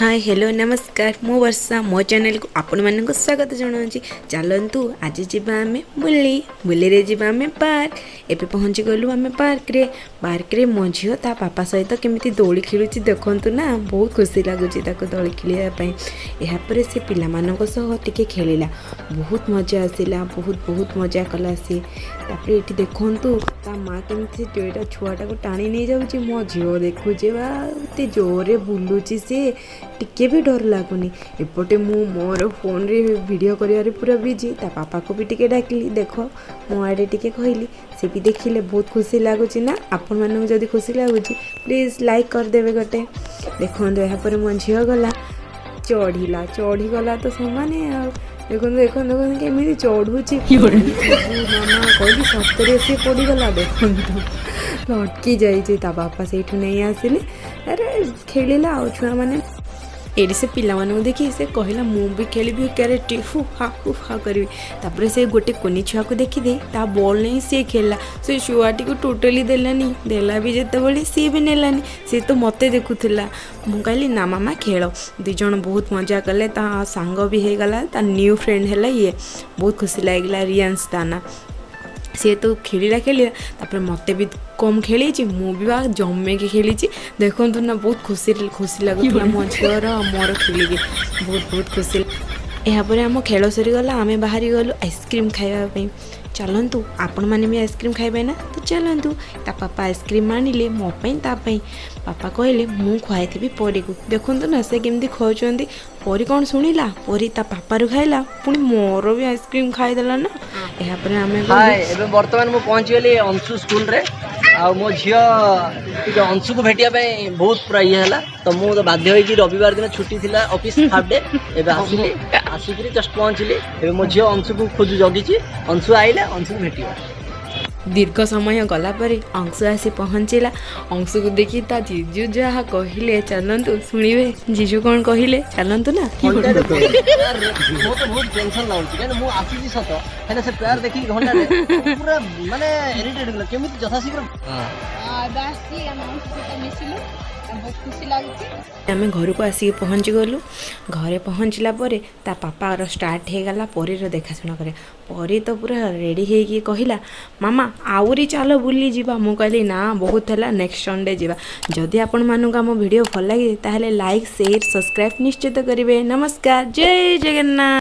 Hi hello नमस्कार मो वर्षा मो चैनल को आपण मानक स्वागत जनाऊँगी। चलतु आज जावा आम बुले जावा आम पार्क एवं पहुँची गलु आम पार्क रे मो झील ता पापा सहित केमी दौड़ी खेलुची देखु ना बहुत खुशी लगुच दौड़ी खेलवाई। यापर से पिलामानक सह टिके खेलिला बहुत मजा आसला बहुत मजा कला सी। तापर ये देखु ता माँ केमी जोटा छुआटा को टाणी नहीं जाऊँगी मो झील देखुचे बा जोरे बुलूची सी टिके भी डर लगुनि। एपटे मु मोर फोन रे वीडियो कर पूरा बिजी ता पापा को भी टिके डाकिली देख मो आड़े टिके कहली से भी देखिले बहुत खुशी लगुच ना। आपण मानक जदि खुशी लगुच प्लीज लाइक करदेवे गोटे। देखो यापर मो झील गला चढ़ीगला तो समाने देखो देखो देखो केमी चढ़ुची मामा कहली सतरे सी पड़गला देखो लटकी जाइए ता बापा से नहीं आसिले अरे खेलिला आ छुआ मैंने एडी से पिला मानू देखी से कहला मु भी खेली क्यारे फुफा करी। तापर से गोटे कोनी छुआ को देखी दे ता बॉल नहीं सी खेलला से छुआटी को टोटली देलानी देला भी जिते सी भी नेलानी सी तो मते देखुला। मु कहली ना मामा खेल दी जन बहुत मजा कले ता सांग भी हो गला ता न्यू फ्रेंड है ये बहुत खुशी लगला रियांस ताना सी तो खेलिला तापर मते भी कम खेली मु भी बा जमे के खेली देखु ना बहुत खुशी लगुला मो झीर मोर खेलिकी बहुत खुशी। यापर आम खेल सरीगला आम बाहरी गलु आइसक्रीम खावाई। चलतु आपण मैंने भी आइसक्रीम खाइबे ना तो चलतु ता पापा आइसक्रीम आनिले मोपाई पापा कहले मु खुआई थी परी को देखु ना से केमती खुआउंट परी कौन शुणिला परी ता पापारू खाइला पुणी मोर भी आइसक्रीम खाईदेला ना। यापर आम बर्तमान मु पहुँची गली अंशु स्कूल रे आ मो झील अंशु को भेटिया बहुत पूरा ये है तो मुझे बाध्य होगी रविवार दिन छुट्टी थी ऑफिस हाफ डे एवं आसिक जस्ट पहुँचली एवं मो झील अंशु को खोज जगी अंशु आइले अंशु को भेट दीर्घ समय गला पर अंशु आसी पहुँचला। अंशु को देखी ता जीजू जहाँ कहले चलतु शुणवे जीजू कौन कहले चलतु ना बहुत टेंशन लगुच आसी सत है से प्यार देखी घंटा पूरा माने इरिटेट केमी यथाशीघ्र आम घर को आसिक पहुँची गलु। घरे पहुँचला पर ता पापा स्टार्ट हो गला परीर देखाशुना करे परी तो पूरा रेडी होगी कहला मामा आउरी चलो बुली जीवा मु कहली ना बहुत है नेक्स्ट संडे जीवा। जदि आपण मानक आम वीडियो भल लगे ताहले लाइक शेयर सब्सक्राइब निश्चित करेंगे। नमस्कार जय जगन्नाथ।